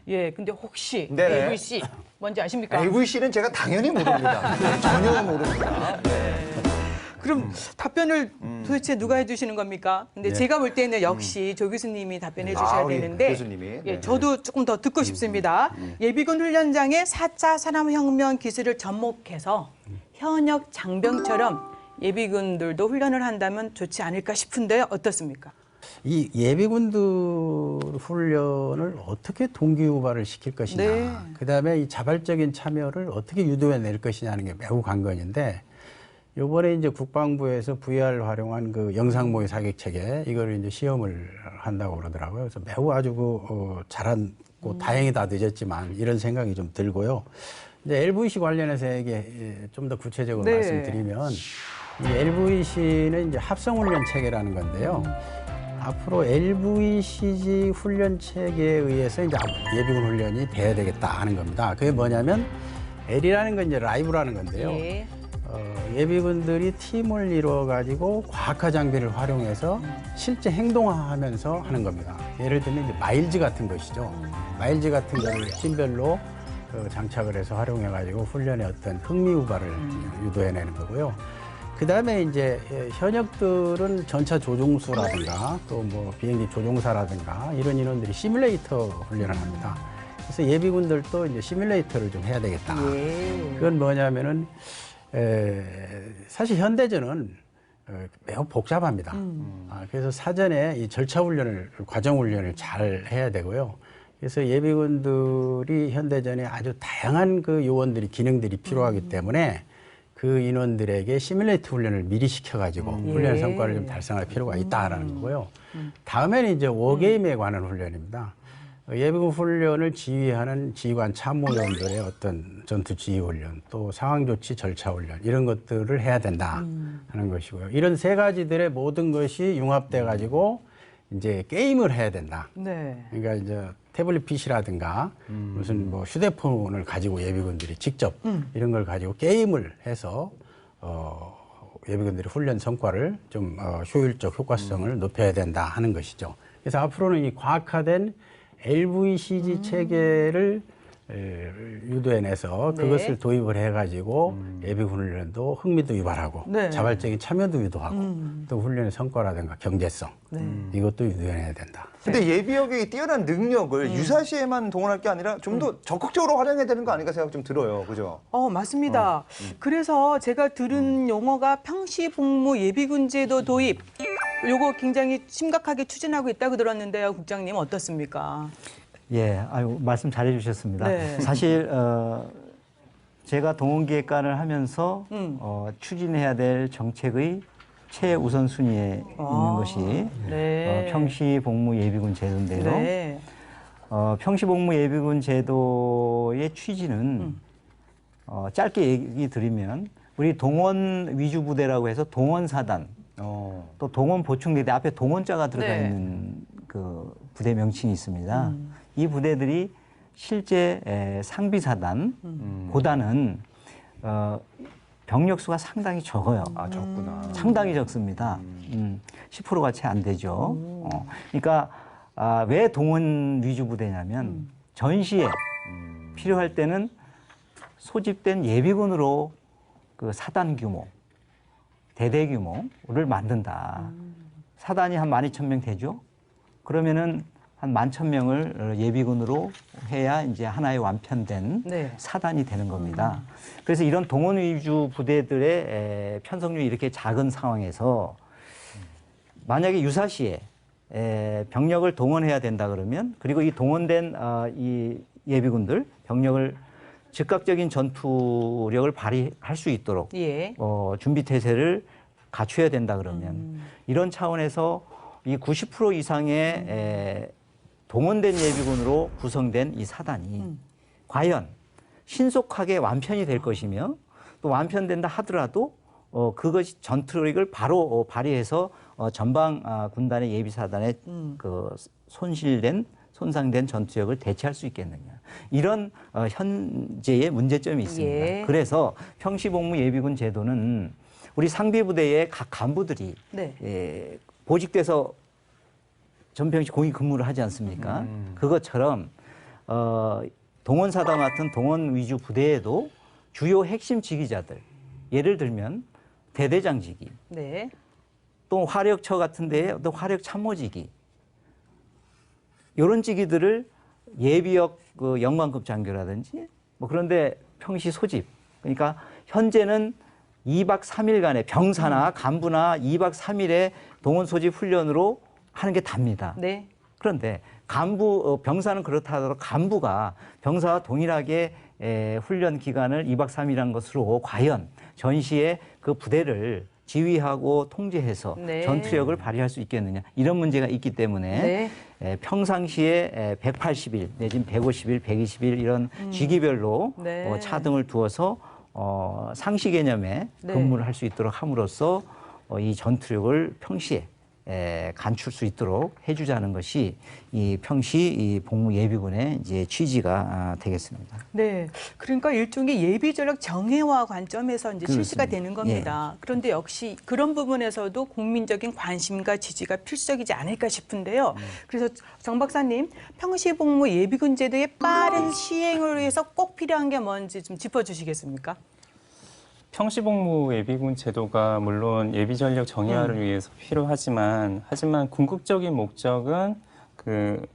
S1: 근데 혹시
S2: 네네.
S1: LVC 뭔지 아십니까?
S2: LVC는 제가 당연히 모릅니다. 전혀 모릅니다.
S1: 그럼 답변을 도대체 누가 해주시는 겁니까? 근데 제가 볼 때는 역시 조 교수님이 답변해 주셔야
S2: 우리
S1: 되는데
S2: 교수님이.
S1: 저도 조금 더 듣고 싶습니다. 예비군 훈련장에 4차 산업혁명 기술을 접목해서 현역 장병처럼 예비군들도 훈련을 한다면 좋지 않을까 싶은데요. 어떻습니까?
S4: 이 예비군들 훈련을 어떻게 동기유발을 시킬 것이냐,
S1: 네.
S4: 그다음에 이 자발적인 참여를 어떻게 유도해낼 것이냐는 게 매우 관건인데 이번에 이제 국방부에서 VR 활용한 그 영상 모의 사격 체계 이거를 이제 시험을 한다고 그러더라고요. 그래서 매우 아주 잘하고 다행이다 늦었지만 이런 생각이 좀 들고요. 이제 LVC 관련해서 이게 좀 더 구체적으로 말씀드리면 이 LVC는 이제 합성 훈련 체계라는 건데요. 앞으로 LVCG 훈련 체계에 의해서 이제 예비군 훈련이 돼야 되겠다 하는 겁니다. 그게 뭐냐면 L이라는 건 이제 라이브라는 건데요. 예비군들이 팀을 이루어 가지고 과학화 장비를 활용해서 실제 행동화하면서 하는 겁니다. 예를 들면 이제 마일즈 같은 것이죠. 마일즈 같은 거를 팀별로 장착을 해서 활용해 가지고 훈련의 어떤 흥미 유발을 유도해내는 거고요. 그 다음에 이제 현역들은 전차 조종수라든가 또 뭐 비행기 조종사라든가 이런 인원들이 시뮬레이터 훈련을 합니다. 그래서 예비군들도 이제 시뮬레이터를 좀 해야 되겠다. 그건 뭐냐면은 사실 현대전은 매우 복잡합니다. 그래서 사전에 이 절차 훈련을, 과정 훈련을 잘 해야 되고요. 그래서 예비군들이 현대전에 아주 다양한 그 요원들이, 기능들이 필요하기 때문에 그 인원들에게 시뮬레이트 훈련을 미리 시켜가지고 훈련 성과를 좀 달성할 필요가 있다라는 거고요. 다음에는 이제 워게임에 관한 훈련입니다. 예비군 훈련을 지휘하는 지휘관 참모요원들의 어떤 전투 지휘 훈련, 또 상황 조치 절차 훈련, 이런 것들을 해야 된다 하는 것이고요. 이런 세 가지들의 모든 것이 융합돼 가지고 이제 게임을 해야 된다.
S1: 네.
S4: 그러니까 이제 태블릿 PC라든가 무슨 뭐 휴대폰을 가지고 예비군들이 직접 이런 걸 가지고 게임을 해서 예비군들의 훈련 성과를 좀 효율적 효과성을 높여야 된다 하는 것이죠. 그래서 앞으로는 이 과학화된 LVCG 체계를 유도해내서 그것을 도입을 해가지고 예비군 훈련도 흥미도 유발하고 자발적인 참여도 유도하고 또 훈련의 성과라든가 경제성 이것도 유도해내야 된다.
S2: 근데 예비역의 뛰어난 능력을 유사시에만 동원할 게 아니라 좀 더 적극적으로 활용해야 되는 거 아닌가 생각 좀 들어요. 그죠?
S1: 맞습니다. 그래서 제가 들은 용어가 평시복무 예비군제도 도입. 요거 굉장히 심각하게 추진하고 있다고 들었는데요. 국장님 어떻습니까?
S3: 예, 아유, 말씀 잘해 주셨습니다.
S1: 네.
S3: 사실 제가 동원기획관을 하면서 추진해야 될 정책의 최우선순위에 있는 것이 평시복무 예비군 제도인데요.
S1: 네.
S3: 평시복무 예비군 제도의 취지는 짧게 얘기 드리면 우리 동원 위주 부대라고 해서 동원사단 또 동원 보충대대 앞에 동원자가 들어가 있는 그 부대 명칭이 있습니다. 이 부대들이 실제 상비사단보다는 병력 수가 상당히 적어요.
S2: 아, 적구나.
S3: 상당히 적습니다. 10%가 채 안 되죠. 그러니까 왜 동원 위주 부대냐면 전시에 필요할 때는 소집된 예비군으로 그 사단 규모, 대대 규모를 만든다. 사단이 한 12,000명 되죠. 그러면은 한 11,000명을 예비군으로 해야 이제 하나의 완편된 사단이 되는 겁니다. 그래서 이런 동원 위주 부대들의 편성률이 이렇게 작은 상황에서 만약에 유사시에 병력을 동원해야 된다 그러면 그리고 이 동원된 이 예비군들 병력을 즉각적인 전투력을 발휘할 수 있도록 준비 태세를 갖춰야 된다 그러면 이런 차원에서 이 90% 이상의 동원된 예비군으로 구성된 이 사단이 과연 신속하게 완편이 될 것이며 또 완편된다 하더라도 그것이 전투력을 바로 발휘해서 전방 군단의 예비사단의 그 손상된 전투력을 대체할 수 있겠느냐. 이런 현재의 문제점이 있습니다. 그래서 평시복무 예비군 제도는 우리 상비부대의 각 간부들이 보직돼서 전평시 공익 근무를 하지 않습니까? 그것처럼 동원사단 같은 동원 위주 부대에도 주요 핵심 지휘자들, 예를 들면 대대장직이, 또 화력처 같은 데에 또 화력 참모직이, 이런 직위들을 예비역 그 영관급 장교라든지 뭐 그런데 평시 소집, 그러니까 현재는 2박 3일간의 병사나 간부나 2박 3일의 동원 소집 훈련으로 하는 게 답니다. 그런데 간부, 병사는 그렇다 하더라도 간부가 병사와 동일하게 훈련 기간을 2박 3일한 것으로 과연 전시에 그 부대를 지휘하고 통제해서 전투력을 발휘할 수 있겠느냐. 이런 문제가 있기 때문에 평상시에 180일 내지는 150일, 120일 이런 주기별로 차등을 두어서 상시 개념의 근무를 할 수 있도록 함으로써 이 전투력을 평시에 간출 수 있도록 해주자는 것이 이 평시 이 복무 예비군의 이제 취지가 되겠습니다.
S1: 네, 그러니까 일종의 예비 전력 정예화 관점에서 이제 실시가 되는 겁니다. 그런데 역시 그런 부분에서도 국민적인 관심과 지지가 필수적이지 않을까 싶은데요. 그래서 정 박사님, 평시 복무 예비군 제도의 빠른 시행을 위해서 꼭 필요한 게 뭔지 좀 짚어주시겠습니까?
S5: 평시복무 예비군 제도가 물론 예비전력 정예화를 위해서 필요하지만 궁극적인 목적은 그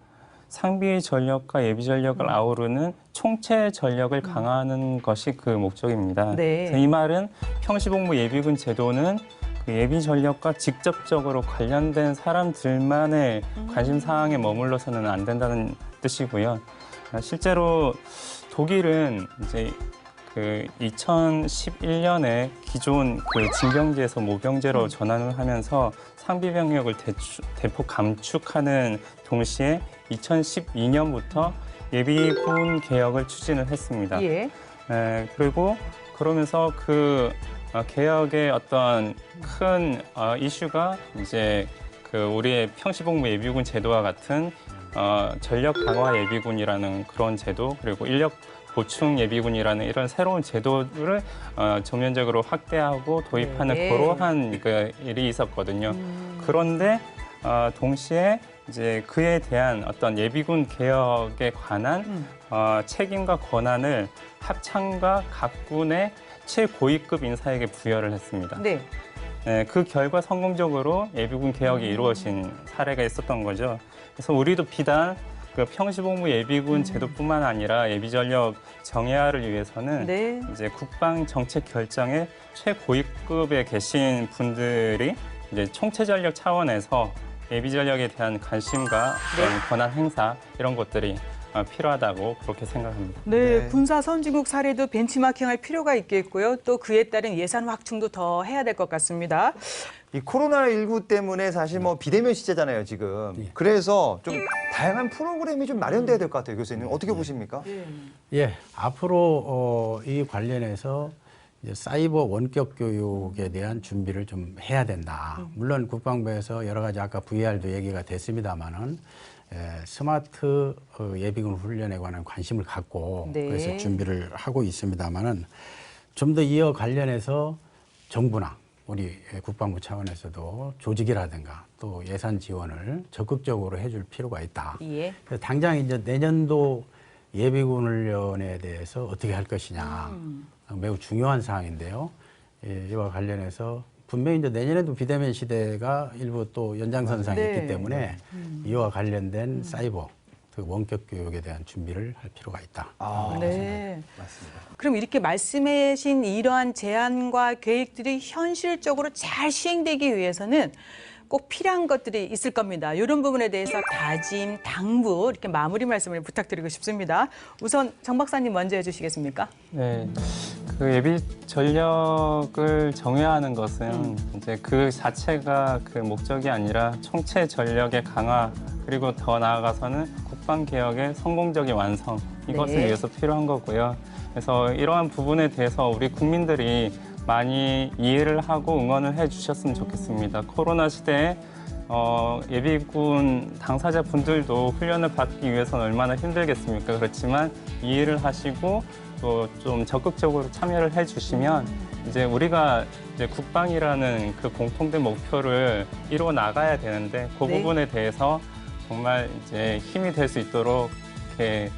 S5: 상비 전력과 예비 전력을 아우르는 총체 전력을 강화하는 것이 그 목적입니다. 그래서 이 말은 평시복무 예비군 제도는 그 예비 전력과 직접적으로 관련된 사람들만의 관심 사항에 머물러서는 안 된다는 뜻이고요. 실제로 독일은 이제 그 2011년에 기존 그 징병제에서 모병제로 전환을 하면서 상비 병력을 대폭 감축하는 동시에 2012년부터 예비군 개혁을 추진을 했습니다.
S1: 예.
S5: 그리고 그러면서 그 개혁의 어떤 큰 이슈가 이제 그 우리의 평시복무 예비군 제도와 같은 전력 강화 예비군이라는 그런 제도, 그리고 인력 보충 예비군이라는 이런 새로운 제도를 전면적으로 확대하고 도입하는
S1: 네.
S5: 그러한 그 일이 있었거든요. 그런데 동시에 이제 그에 대한 어떤 예비군 개혁에 관한 책임과 권한을 합참과 각 군의 최고위급 인사에게 부여를 했습니다.
S1: 네.
S5: 네, 그 결과 성공적으로 예비군 개혁이 이루어진 사례가 있었던 거죠. 그래서 우리도 비단 그 평시복무 예비군 제도뿐만 아니라 예비전력 정예화를 위해서는
S1: 네.
S5: 이제 국방 정책 결정에 최고위급에 계신 분들이 이제 총체전력 차원에서 예비전력에 대한 관심과 그런 권한 행사 이런 것들이 필요하다고 그렇게 생각합니다.
S1: 네, 군사 선진국 사례도 벤치마킹할 필요가 있겠고요. 또 그에 따른 예산 확충도 더 해야 될 것 같습니다.
S2: 이 코로나19 때문에 사실 뭐 비대면 시대잖아요, 지금. 그래서 좀 다양한 프로그램이 좀 마련돼야 될 것 같아요, 교수님. 어떻게 보십니까?
S4: 예, 앞으로 이 관련해서 이제 사이버 원격 교육에 대한 준비를 좀 해야 된다. 물론 국방부에서 여러 가지 아까 VR도 얘기가 됐습니다만은 스마트 예비군 훈련에 관한 관심을 갖고
S1: 네.
S4: 그래서 준비를 하고 있습니다만은 좀 더 이어 관련해서 정부나 우리 국방부 차원에서도 조직이라든가 또 예산 지원을 적극적으로 해줄 필요가 있다.
S1: 예.
S4: 그래서 당장 이제 내년도 예비군 훈련에 대해서 어떻게 할 것이냐 매우 중요한 사항인데요. 이와 관련해서 분명히 이제 내년에도 비대면 시대가 일부 또 연장선상에
S1: 네.
S4: 있기 때문에 이와 관련된 사이버 그 원격 교육에 대한 준비를 할 필요가 있다.
S1: 네.
S2: 맞습니다.
S1: 그럼 이렇게 말씀하신 이러한 제안과 계획들이 현실적으로 잘 시행되기 위해서는 꼭 필요한 것들이 있을 겁니다. 이런 부분에 대해서 다짐, 당부 이렇게 마무리 말씀을 부탁드리고 싶습니다. 우선 정 박사님 먼저 해주시겠습니까?
S5: 네, 그 예비 전력을 정예화하는 것은 이제 그 자체가 그 목적이 아니라 총체 전력의 강화 그리고 더 나아가서는 국방 개혁의 성공적인 완성 이것을
S1: 네.
S5: 위해서 필요한 거고요. 그래서 이러한 부분에 대해서 우리 국민들이 많이 이해를 하고 응원을 해주셨으면 좋겠습니다. 코로나 시대에 예비군 당사자 분들도 훈련을 받기 위해서는 얼마나 힘들겠습니까? 그렇지만 이해를 하시고 또 좀 적극적으로 참여를 해주시면 이제 우리가 이제 국방이라는 그 공통된 목표를 이루어 나가야 되는데 그
S1: 네.
S5: 부분에 대해서 정말 이제 힘이 될 수 있도록 이렇게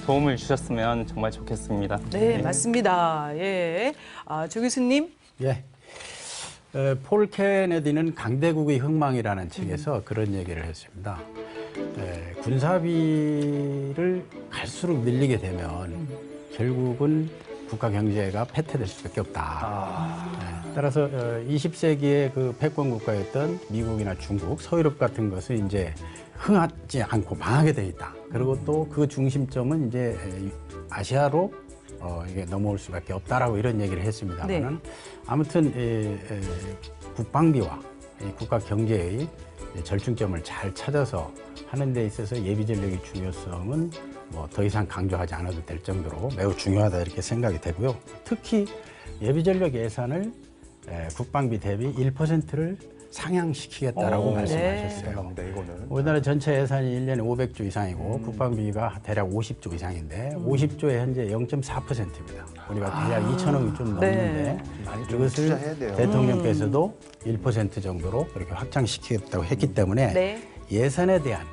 S5: 도움을 주셨으면 정말 좋겠습니다.
S1: 네, 맞습니다. 예. 조 교수님.
S4: 예. 폴 케네디는 강대국의 흥망이라는 책에서 그런 얘기를 했습니다. 군사비를 갈수록 늘리게 되면 결국은 국가 경제가 패퇴될 수밖에 없다. 따라서 20세기의 그 패권 국가였던 미국이나 중국, 서유럽 같은 것은 이제 흥하지 않고 망하게 돼 있다. 그리고 또 그 중심점은 이제 아시아로 이게 넘어올 수밖에 없다라고 이런 얘기를 했습니다만은 아무튼 국방비와 국가 경제의 절충점을 잘 찾아서 하는 데 있어서 예비 전력의 중요성은 뭐 더 이상 강조하지 않아도 될 정도로 매우 중요하다 이렇게 생각이 되고요. 특히 예비 전력 예산을 국방비 대비 1%를 상향시키겠다라고 말씀하셨어요.
S2: 네, 이거는.
S4: 우리나라 전체 예산이 1년에 500조 이상이고 국방비가 대략 50조 이상인데 50조에 현재 0.4%입니다. 우리가 대략 2천억이 좀 넘는데
S2: 많이 좀
S4: 이것을
S2: 투자해야 돼요.
S4: 대통령께서도 1% 정도로 이렇게 확장시키겠다고 했기 때문에
S1: 네.
S4: 예산에 대한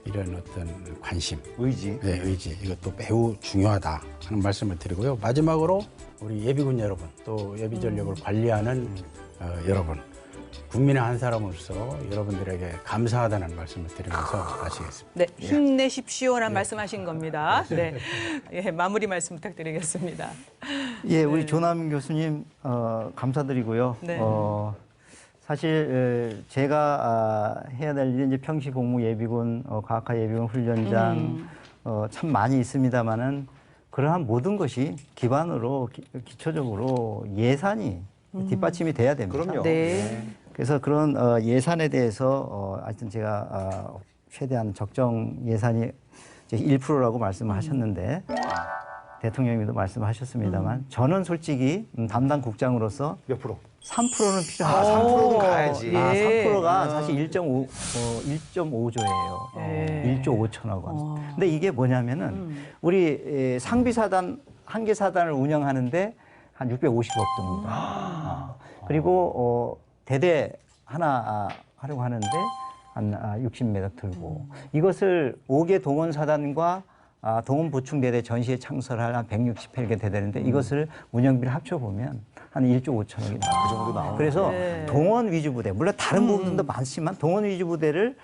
S4: 이런 어떤 관심,
S2: 의지.
S4: 네, 의지 이것도 매우 중요하다 하는 말씀을 드리고요. 마지막으로 우리 예비군 여러분 또 예비 전력을 관리하는 여러분 국민의 한 사람으로서 여러분들에게 감사하다는 말씀을 드리면서 마치겠습니다.
S1: 네, 힘내십시오라는 말씀하신 겁니다. 네, 예, 마무리 말씀 부탁드리겠습니다.
S3: 예, 우리 조남 교수님 감사드리고요.
S1: 네.
S3: 사실 제가 해야 될 일이 이제 평시 복무 예비군, 과학화 예비군 훈련장 참 많이 있습니다만은 그러한 모든 것이 기반으로 기초적으로 예산이 뒷받침이 돼야 됩니다.
S2: 그럼요.
S1: 네.
S3: 그래서 그런 예산에 대해서 하여튼 제가 최대한 적정 예산이 1%라고 말씀을 하셨는데 대통령님도 말씀하셨습니다만 저는 솔직히 담당 국장으로서
S2: 몇 프로?
S3: 3%는 필요하다.
S2: 3%는 가야지.
S1: 예.
S3: 3%가 사실 1.5조예요.
S1: 예.
S3: 1조 5천억 원. 근데 이게 뭐냐면은 우리 상비사단 한 개 사단을 운영하는데 한 650억 듭니다. 그리고 대대 하나 하려고 하는데 한 60매덕 들고 이것을 5개 동원 사단과 동원 보충 대대 전시에 창설할 한 168개 대대인데 이것을 운영비를 합쳐보면 한 1조 5천억이 나와요.
S2: 그 정도 나오는
S3: 그래서
S1: 네.
S3: 동원 위주 부대, 물론 다른 부분도 많지만 동원 위주 부대를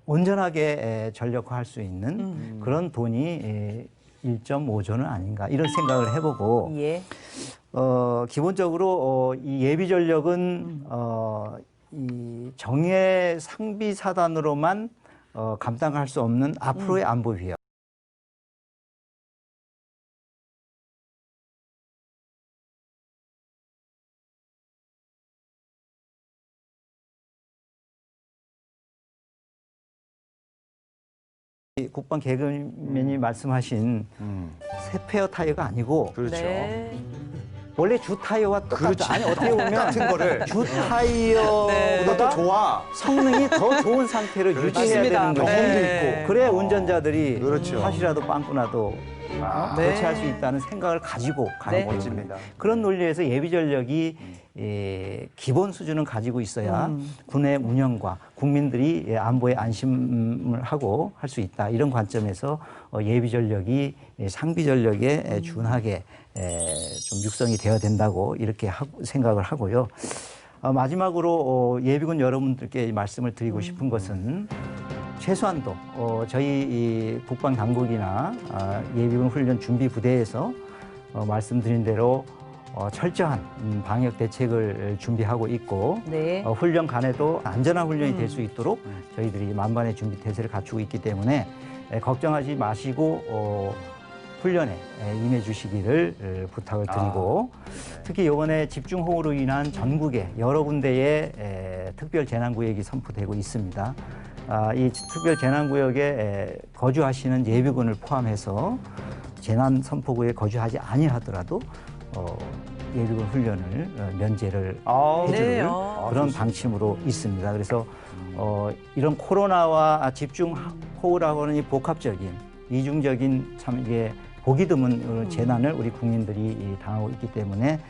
S3: 온전하게 전력화할 수 있는 그런 돈이 1.5조는 아닌가 이런 생각을 해보고
S1: 예.
S3: 기본적으로 이 예비 전력은 이 정예 상비 사단으로만 감당할 수 없는 앞으로의 안보 위협. 국방 개그맨이 말씀하신 스페어 타이어가 아니고
S2: 그렇죠.
S1: 네.
S3: 원래 주 타이어와 똑같죠. 아니 어떻게 보면
S2: 같은 거를
S3: 주 타이어보다
S2: 좋아.
S3: 성능이 더 좋은 상태로 유지해야
S1: 맞습니다.
S3: 되는 거죠.
S1: 네.
S3: 그래야 운전자들이
S2: 그렇죠.
S3: 혹시라도 빵꾸 나도
S1: 네.
S3: 교체할 수 있다는 생각을 가지고 가는
S1: 네.
S3: 거죠.
S2: 멋집니다.
S3: 그런 논리에서 예비 전력이 기본 수준은 가지고 있어야 군의 운영과 국민들이 안보에 안심을 하고 할 수 있다. 이런 관점에서 예비 전력이 상비 전력에 준하게 좀 육성이 되어야 된다고 이렇게 생각을 하고요. 마지막으로 예비군 여러분들께 말씀을 드리고 싶은 것은 최소한도 저희 이 국방 당국이나 예비군 훈련 준비 부대에서 말씀드린 대로 철저한 방역 대책을 준비하고 있고
S1: 네.
S3: 훈련 간에도 안전한 훈련이 될 수 있도록 저희들이 만반의 준비 태세를 갖추고 있기 때문에 걱정하지 마시고 훈련에 임해 주시기를 부탁을 드리고 특히 이번에 집중호우로 인한 전국의 여러 군데의 특별 재난구역이 선포되고 있습니다. 이 특별 재난구역에 거주하시는 예비군을 포함해서 재난 선포구에 거주하지 아니하더라도 예비군 훈련을 면제를 해주는
S1: 네.
S3: 그런 방침으로 있습니다. 그래서 이런 코로나와 집중호우라고 하는 이 복합적인 이중적인 참 이게 보기 드문 재난을 우리 국민들이 당하고 있기 때문에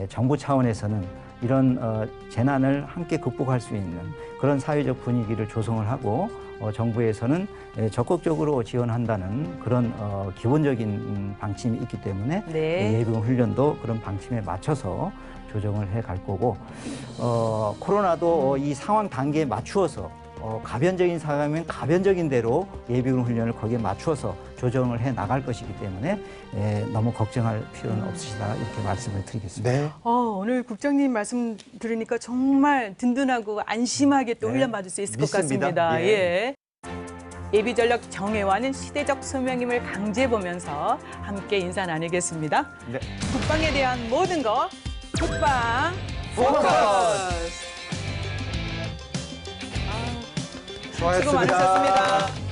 S3: 정부 차원에서는 이런 재난을 함께 극복할 수 있는 그런 사회적 분위기를 조성을 하고 정부에서는 적극적으로 지원한다는 그런 기본적인 방침이 있기 때문에
S1: 네.
S3: 예비군 훈련도 그런 방침에 맞춰서 조정을 해 갈 거고 코로나도 이 상황 단계에 맞추어서 가변적인 상황이면 가변적인 대로 예비군 훈련을 거기에 맞추어서 조정을 해 나갈 것이기 때문에 너무 걱정할 필요는 없으시다 이렇게 말씀을 드리겠습니다.
S2: 네.
S1: 오늘 국장님 말씀 들으니까 정말 든든하고 안심하게 또 훈련 받을 수 있을
S2: 믿습니다.
S1: 것 같습니다.
S2: 예.
S1: 예. 예비전력 정예와는 시대적 소명임을 강조해 보면서 함께 인사 나누겠습니다.
S2: 네.
S1: 국방에 대한 모든 것 국방 포커스. 수고
S2: 수고하셨습니다.
S1: 많으셨습니다.